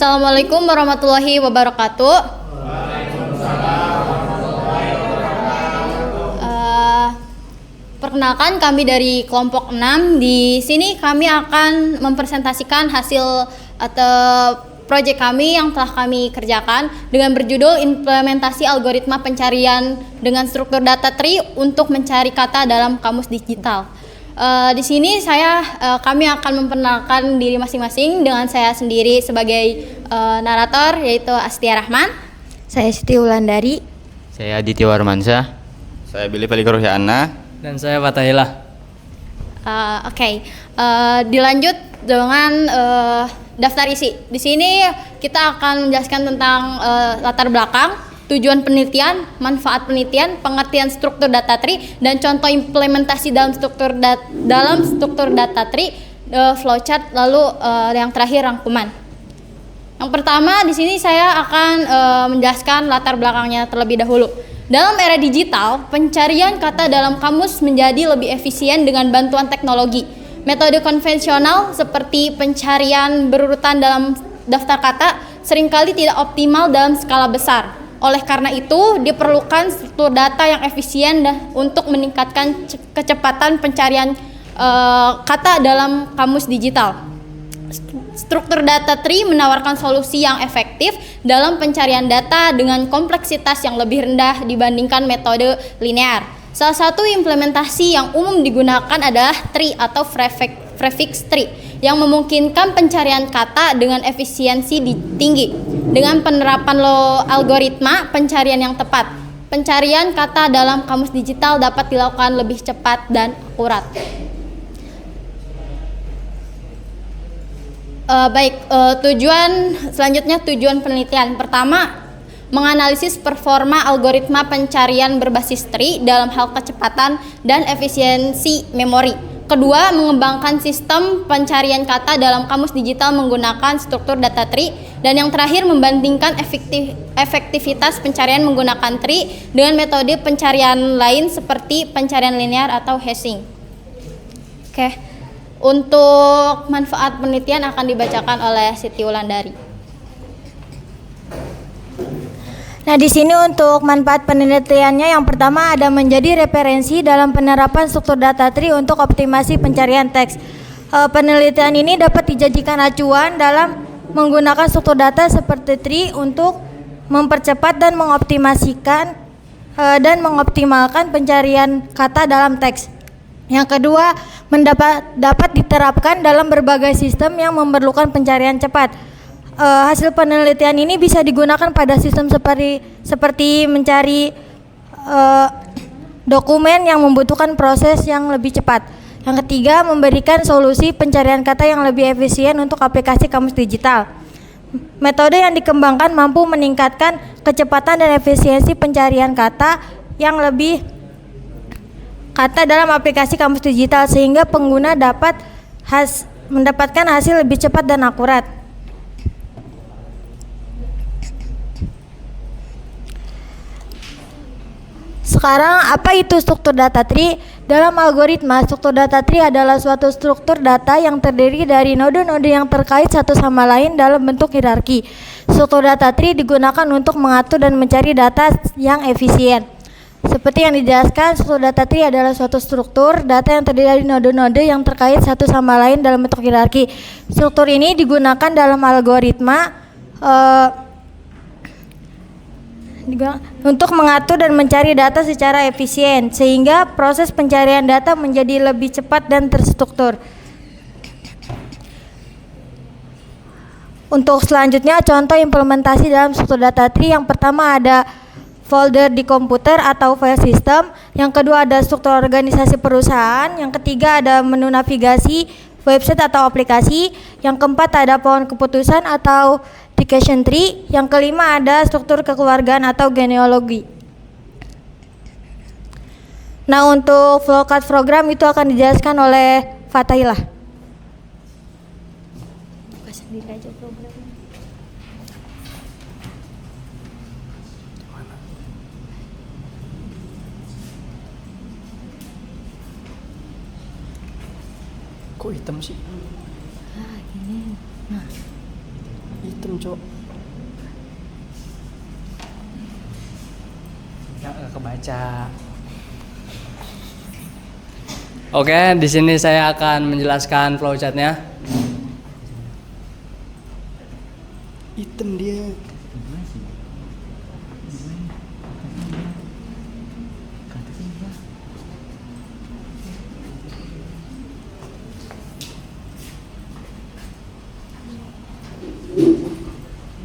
Assalamualaikum warahmatullahi wabarakatuh. Perkenalkan, kami dari kelompok 6. Di sini kami akan mempresentasikan hasil atau proyek kami yang telah kami kerjakan dengan berjudul implementasi algoritma pencarian dengan struktur data tree untuk mencari kata dalam kamus digital. Di sini kami akan memperkenalkan diri masing-masing dengan saya sendiri sebagai narator, yaitu Astia Rahman. Saya Siti Wulandari. Saya Aditya Warmansyah. Saya Billy Pelikuruhyana. Dan saya Fatahillah. Dilanjut dengan daftar isi. Di sini kita akan menjelaskan tentang latar belakang, tujuan penelitian, manfaat penelitian, pengertian struktur data tree, dan contoh implementasi dalam struktur data tree, flowchart, lalu yang terakhir rangkuman. Yang pertama, di sini saya akan menjelaskan latar belakangnya terlebih dahulu. Dalam era digital, pencarian kata dalam kamus menjadi lebih efisien dengan bantuan teknologi. Metode konvensional seperti pencarian berurutan dalam daftar kata seringkali tidak optimal dalam skala besar. Oleh karena itu, diperlukan struktur data yang efisien untuk meningkatkan kecepatan pencarian kata dalam kamus digital. Struktur data tree menawarkan solusi yang efektif dalam pencarian data dengan kompleksitas yang lebih rendah dibandingkan metode linear. Salah satu implementasi yang umum digunakan adalah tree atau prefix tree yang memungkinkan pencarian kata dengan efisiensi tinggi. Dengan penerapan algoritma pencarian yang tepat, pencarian kata dalam kamus digital dapat dilakukan lebih cepat dan akurat. Tujuan penelitian. Pertama, menganalisis performa algoritma pencarian berbasis tree dalam hal kecepatan dan efisiensi memori. Kedua, mengembangkan sistem pencarian kata dalam kamus digital menggunakan struktur data tree. Dan yang terakhir, membandingkan efektivitas pencarian menggunakan tree dengan metode pencarian lain seperti pencarian linear atau hashing. Untuk manfaat penelitian akan dibacakan oleh Siti Wulandari. Nah, di sini untuk manfaat penelitiannya, yang pertama ada menjadi referensi dalam penerapan struktur data tree untuk optimasi pencarian teks. Penelitian ini dapat dijadikan acuan dalam menggunakan struktur data seperti tree untuk mempercepat dan mengoptimalkan pencarian kata dalam teks. Yang kedua, dapat diterapkan dalam berbagai sistem yang memerlukan pencarian cepat. Hasil penelitian ini bisa digunakan pada sistem seperti mencari dokumen yang membutuhkan proses yang lebih cepat. Yang ketiga, memberikan solusi pencarian kata yang lebih efisien untuk aplikasi kamus digital. Metode yang dikembangkan mampu meningkatkan kecepatan dan efisiensi pencarian kata dalam aplikasi kamus digital sehingga pengguna dapat mendapatkan hasil lebih cepat dan akurat. Sekarang, apa itu struktur data tree? Dalam algoritma, struktur data tree adalah suatu struktur data yang terdiri dari node-node yang terkait satu sama lain dalam bentuk hierarki. Struktur data tree digunakan untuk mengatur dan mencari data yang efisien. Seperti yang dijelaskan, struktur data tree adalah suatu struktur data yang terdiri dari node-node yang terkait satu sama lain dalam bentuk hierarki. Struktur ini digunakan dalam algoritma untuk mengatur dan mencari data secara efisien, sehingga proses pencarian data menjadi lebih cepat dan terstruktur. Untuk selanjutnya, contoh implementasi dalam struktur data tree. Yang pertama ada folder di komputer atau file system. Yang kedua ada struktur organisasi perusahaan. Yang ketiga ada menu navigasi, website atau aplikasi. Yang keempat ada pohon keputusan atau decision tree. Yang kelima ada struktur kekeluargaan atau genealogi. Nah, untuk flowchart program itu akan dijelaskan oleh Fatahillah. Sendiri aja programnya. Kok hitam sih? Gini. Nah, Hitam. Hitam, Cok. Nggak kebaca. Oke, di sini saya akan menjelaskan flowchartnya. Hitam dia.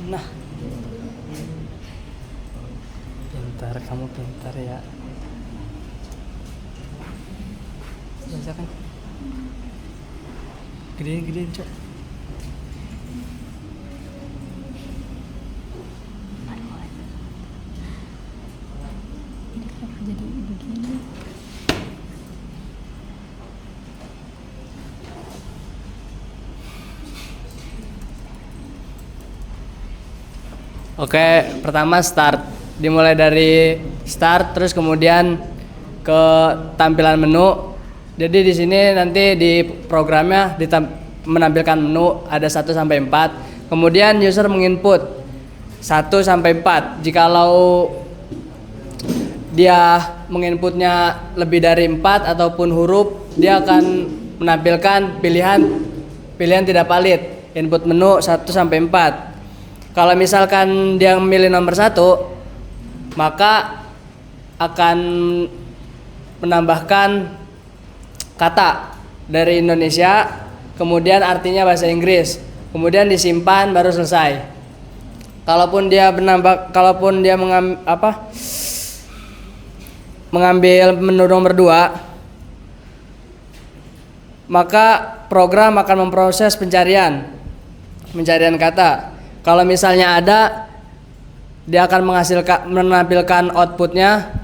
Nah, pintar, kamu pintar ya. Bisa kan? Gedein, Cok. Oke, pertama start. Dimulai dari start, terus kemudian ke tampilan menu. Jadi di sini nanti di programnya menampilkan menu ada 1 sampai 4. Kemudian user menginput 1 sampai 4. Jikalau dia menginputnya lebih dari 4 ataupun huruf, dia akan menampilkan pilihan tidak valid. Input menu 1 sampai 4. Kalau misalkan dia memilih nomor 1, maka akan menambahkan kata dari Indonesia, kemudian artinya bahasa Inggris, kemudian disimpan baru selesai. Kalaupun dia mengambil menu nomor 2, maka program akan memproses pencarian kata. Kalau misalnya ada, dia akan menampilkan outputnya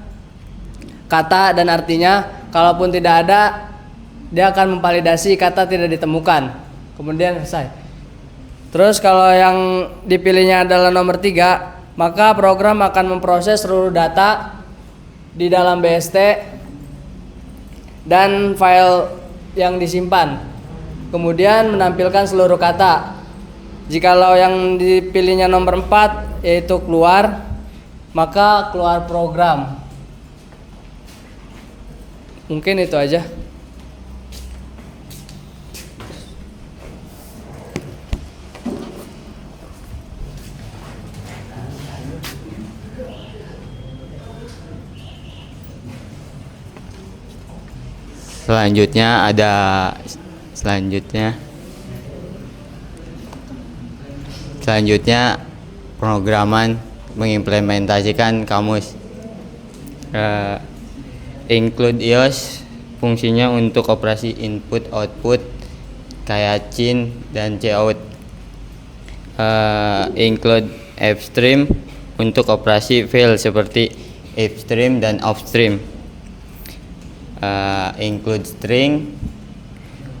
kata dan artinya. Kalaupun tidak ada, dia akan memvalidasi kata tidak ditemukan. Kemudian selesai. Terus kalau yang dipilihnya adalah nomor 3, maka program akan memproses seluruh data di dalam BST dan file yang disimpan. Kemudian menampilkan seluruh kata. Jikalau yang dipilihnya nomor 4 yaitu keluar, maka keluar program. Mungkin itu aja. Selanjutnya pemrograman mengimplementasikan kamus. Include IOS fungsinya untuk operasi input output kayak cin dan cout. Include upstream untuk operasi file seperti upstream dan upstream. Include string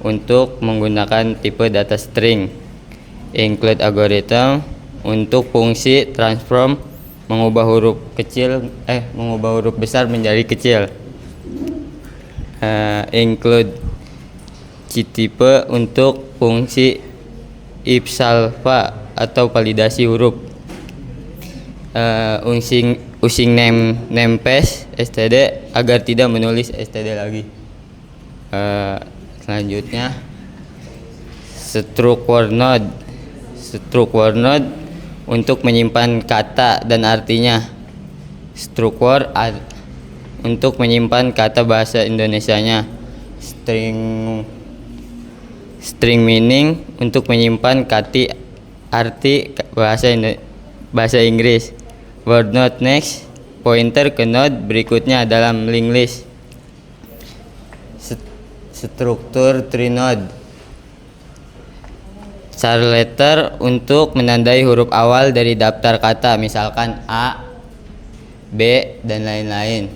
untuk menggunakan tipe data string. Include algorithm untuk fungsi transform mengubah huruf besar menjadi kecil. Include ctype untuk fungsi if salva atau validasi huruf. Using name paste std agar tidak menulis std lagi. Selanjutnya struct word node untuk menyimpan kata dan artinya. Struct word untuk menyimpan kata bahasa Indonesianya. String meaning untuk menyimpan arti bahasa Inggris. Word node next pointer ke node berikutnya dalam linked list. Struktur tree node. Char letter untuk menandai huruf awal dari daftar kata, misalkan A, B, dan lain-lain.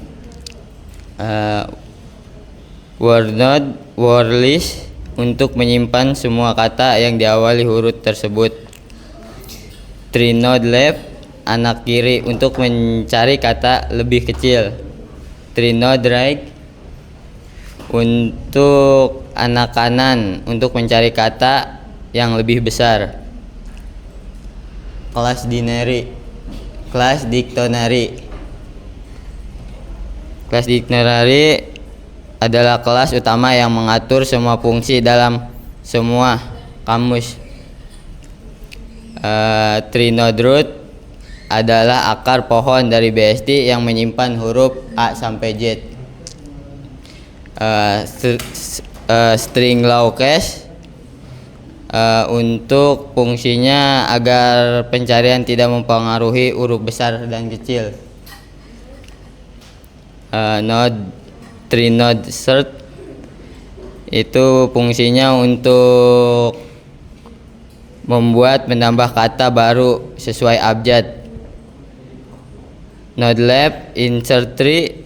Word node word list untuk menyimpan semua kata yang diawali huruf tersebut. Tree node left anak kiri untuk mencari kata lebih kecil. Tree node right untuk anak kanan untuk mencari kata yang lebih besar. Kelas dineri. Kelas dictionary. Kelas dictionary adalah kelas utama yang mengatur semua fungsi dalam semua kamus. Trinode root adalah akar pohon dari BSD yang menyimpan huruf A sampai Z. String low case untuk fungsinya agar pencarian tidak mempengaruhi huruf besar dan kecil. Trinode search itu fungsinya untuk menambah kata baru sesuai abjad. Node left insert tree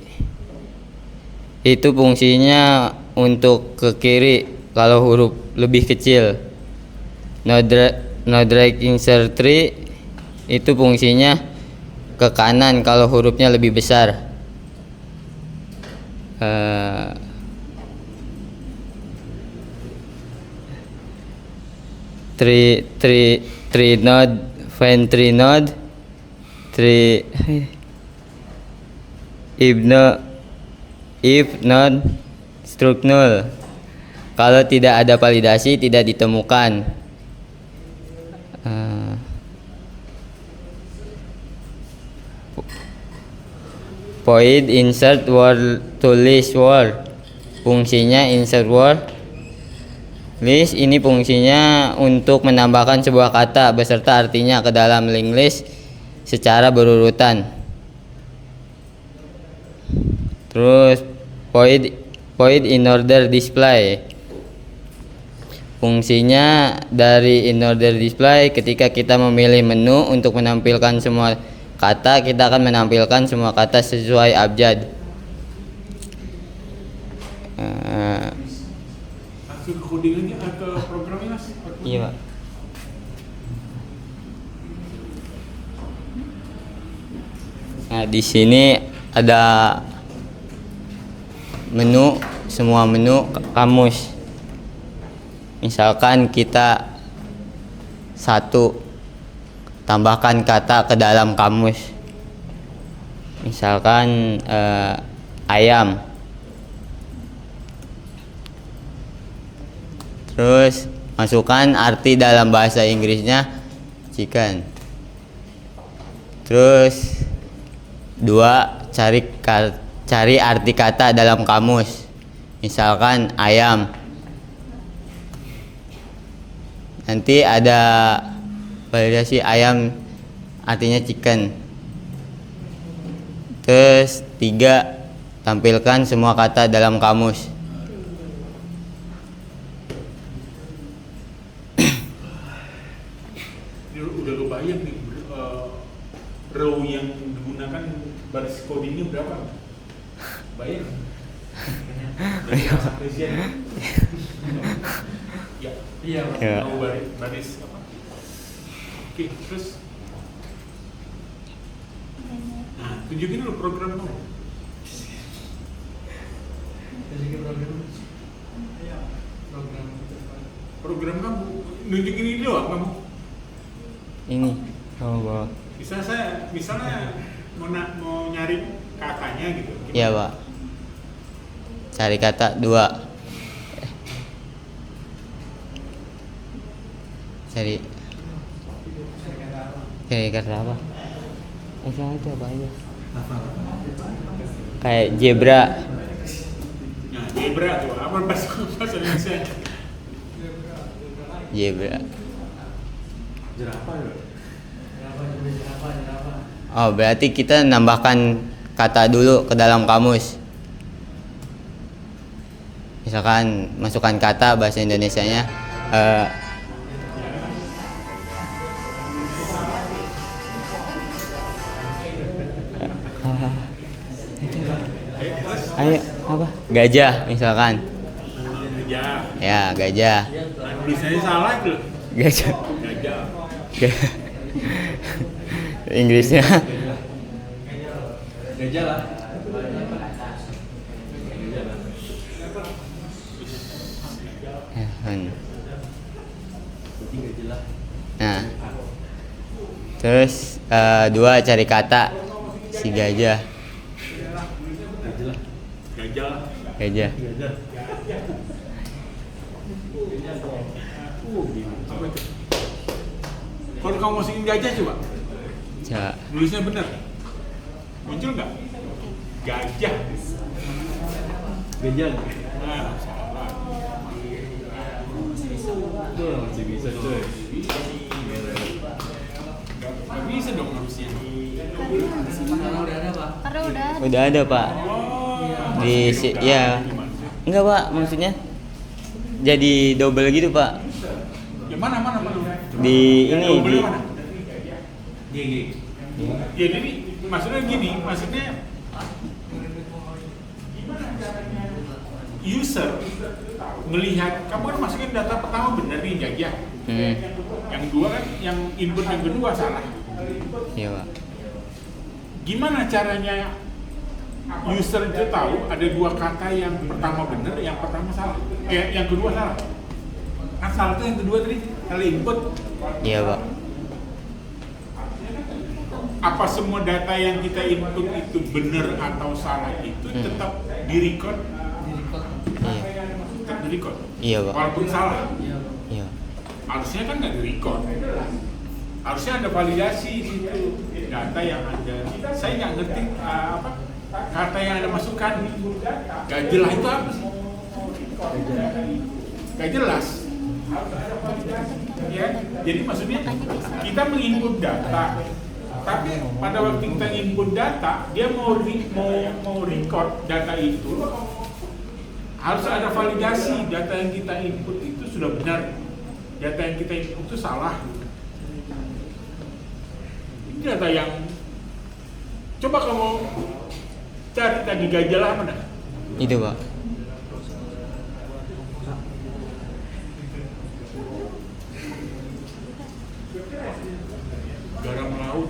itu fungsinya untuk ke kiri kalau huruf lebih kecil. Node right insert tree itu fungsinya ke kanan kalau hurufnya lebih besar. Tree node, find tree node, tree if node struct null. Kalau tidak ada validasi tidak ditemukan. Void insert word to list word. Fungsinya insert word list ini fungsinya untuk menambahkan sebuah kata beserta artinya ke dalam linked list secara berurutan. Terus void in order display. Fungsinya dari in order display ketika kita memilih menu untuk menampilkan semua kata, kita akan menampilkan semua kata sesuai abjad. Langsung ke codingannya atau programnya Mas? Iya, Pak. Nah, di sini ada menu, semua menu kamus. Misalkan kita tambahkan kata ke dalam kamus. Misalkan ayam. Terus masukkan arti dalam bahasa Inggrisnya chicken. Terus 2, cari arti kata dalam kamus. Misalkan ayam. Nanti ada validasi ayam artinya chicken. Terus 3, tampilkan semua kata dalam kamus. Udah lo bayang nih row yang digunakan baris codingnya berapa? Bayang? Ya. Iya, row baris apa? Oke, terus nah, tunjukin dulu program kamu. Program kamu nunjukin ini doang kamu. Ini bawa. Misalnya mau nyari katanya gitu. Iya, Pak. Cari kata 2. Cari kata apa? Ada banyak. Kayak zebra. Nah, zebra tuh apa bahasa Indonesia? Zebra. Jerapah ya? Oh, berarti kita nambahkan kata dulu ke dalam kamus. Misalkan masukkan kata bahasa Indonesianya ayo apa? Gajah misalkan. Gajah. Ya, gajah. Tulisannya salah tuh. Gajah. Gajah. Inggrisnya Gajah lah. nah Terus 2 cari kata si gajah. Gajah. Gajah. Kalau kamu masukin gajah coba, Coba. nulisnya benar. Muncul nggak? Gajah. Gajah. Nah, salah. Masih bisa coy. Nggak bisa dong harusnya. Karena udah Udah ada, Pak. Di ya. Enggak, Pak, maksudnya jadi double gitu, Pak. Ya mana? Di ini Double di mana? Ya jadi maksudnya gini, maksudnya user melihat kamu kan masukin data pertama benar nih gajah. Yang kedua kan yang input yang kedua salah. Iya, Pak. Gimana caranya user itu tahu ada 2 kata yang pertama benar, yang pertama salah, yang kedua salah? Kan salah tuh yang kedua tadi salah input. Iya, Pak. Apa semua data yang kita input itu benar atau salah itu tetap di-record? Iya. Tetap di-record. Iya, Pak. Walaupun salah. Iya. Harusnya kan nggak di-record. Harusnya ada validasi di situ data yang ada. Saya nggak ngerti kata yang ada masukkan. Gak jelas itu apa sih? Gak jelas. Ya, jadi maksudnya kita menginput data, tapi pada waktu kita input data, dia mau record data itu harus ada validasi data yang kita input itu sudah benar, data yang kita input itu salah. Ini data yang coba kamu cari tadi gajah lah mana? Itu, Pak. Garam laut.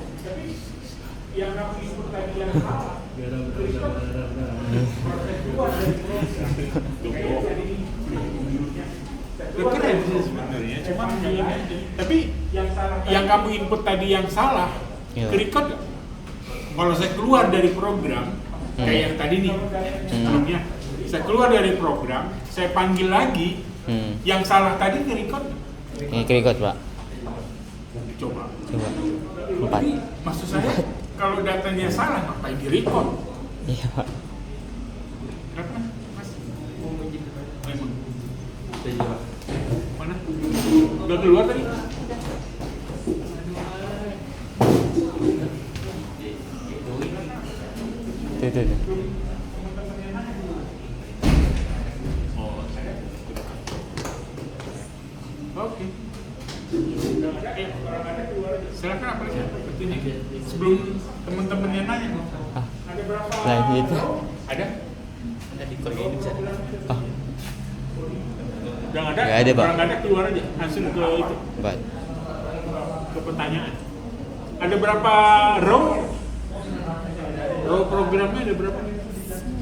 Yang kamu input tadi yang salah. Keren sih sebenarnya, cuma tapi yang kamu input tadi yang salah, Iya. ke-record nggak? Kalau saya keluar dari program, kayak yang tadi nih, sebelumnya, saya keluar dari program, saya panggil lagi, yang salah tadi ke-record nggak? Ini record, Pak. Coba. Coba. 4. Tapi maksud saya, kalau datanya salah, ngapain di-record? Iya, Pak. Kenapa, Mas? Memang. Mana? Udah keluar tadi? Tuh. Oke. Silakan apa lagi? Sepertinya. Sebelum teman-temannya nanya. Ah. Ada berapa? Nah, gitu. Ada? Oh, Udah nggak ada? Nggak ada, Pak. Kalau nggak ada keluar aja. Langsung ke itu. 4. Ke pertanyaan. Ada berapa row? Row programnya ada berapa?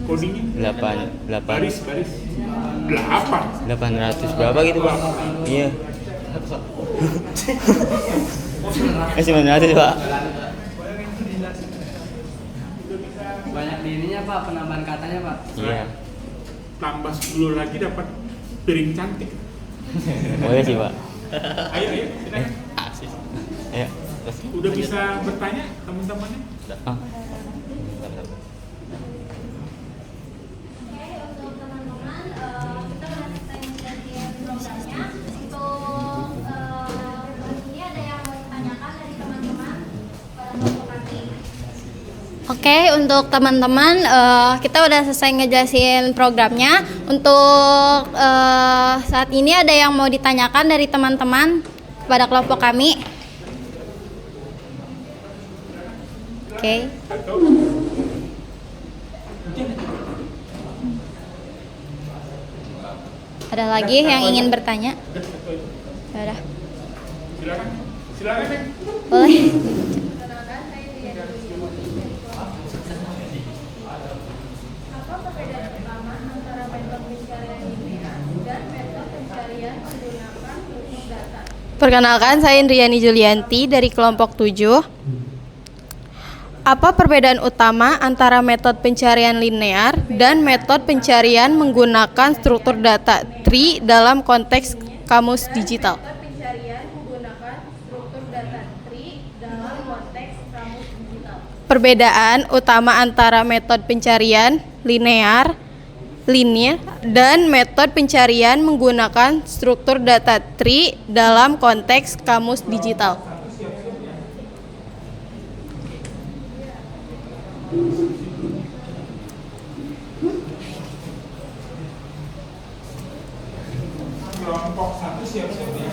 Codingnya? 8 Baris. 8. 800 berapa gitu, Pak? Iya. 900, Pak. Banyak di ininya Pak, penambahan katanya Pak. Iya. Tambah 10 lagi dapat piring cantik. Boleh sih, Pak. Ayo, silakan. Ayo. Terus. Udah bisa bertanya teman-temannya? Ah. Oke, untuk teman-teman kita udah selesai ngejelasin programnya. Untuk saat ini ada yang mau ditanyakan dari teman-teman kepada kelompok kami. Oke. Ada lagi yang ingin bertanya? Ya udah. Silakan. Nek. Boleh. Apa perbedaan utama antara metode pencarian ini dan metode pencarian menggunakan bentuk data? Perkenalkan, saya Indriani Julianti dari kelompok 7. Apa perbedaan utama antara metode pencarian linear dan metode pencarian menggunakan struktur data tree dalam konteks kamus digital? Perbedaan utama antara metode pencarian linear dan metode pencarian menggunakan struktur data tree dalam konteks kamus digital. Kelompok 1 siap-siap ya.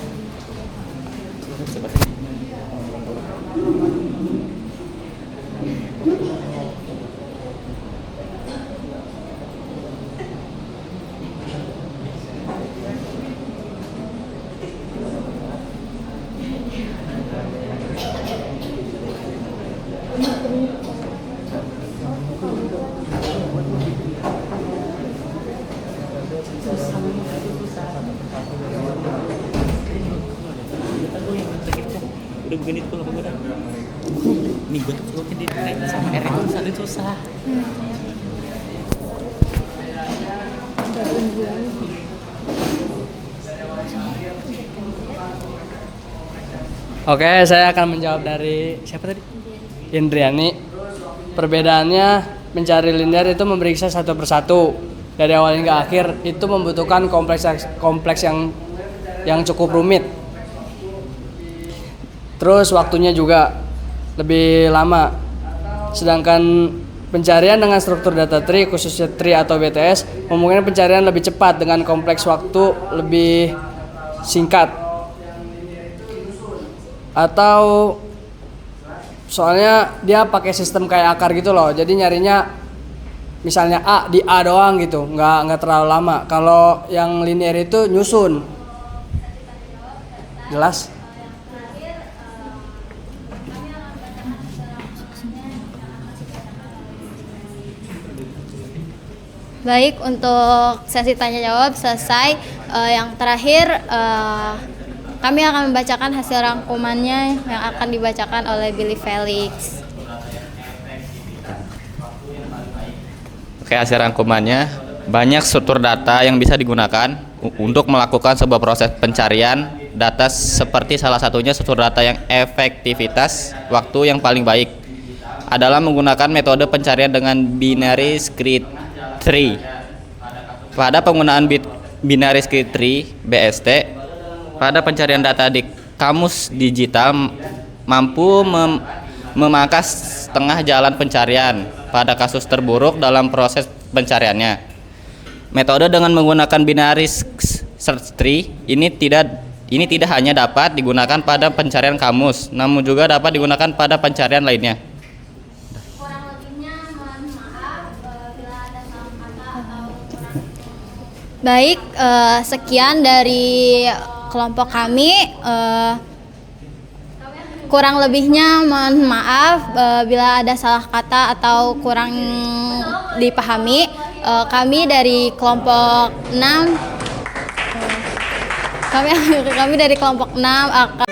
Udah begini tuh kalau udah. Nih gue tuh di sama R itu susah. Oke, saya akan menjawab dari siapa tadi? Indriani. Perbedaannya, mencari linear itu memeriksa satu persatu dari awal hingga akhir, itu membutuhkan kompleks yang cukup rumit. Terus waktunya juga lebih lama. Sedangkan pencarian dengan struktur data tree, khususnya tree atau BTS, memungkinkan pencarian lebih cepat dengan kompleks waktu lebih singkat. Atau soalnya dia pakai sistem kayak akar gitu loh, jadi nyarinya misalnya A di A doang gitu, nggak terlalu lama. Kalau yang linear itu nyusun. Jelas? Baik, untuk sesi tanya jawab selesai. Yang terakhir, kami akan membacakan hasil rangkumannya yang akan dibacakan oleh Billy Felix. Oke, hasil rangkumannya, banyak struktur data yang bisa digunakan untuk melakukan sebuah proses pencarian data, seperti salah satunya struktur data yang efektivitas waktu yang paling baik adalah menggunakan metode pencarian dengan binary script tree. Pada penggunaan binary script tree (BST) pada pencarian data di kamus digital mampu memangkas setengah jalan pencarian pada kasus terburuk dalam proses pencariannya. Metode dengan menggunakan binary search tree ini tidak hanya dapat digunakan pada pencarian kamus, namun juga dapat digunakan pada pencarian lainnya. Baik, sekian dari kelompok kami. Kurang lebihnya mohon maaf bila ada salah kata atau kurang dipahami. Kami dari kelompok 6 akan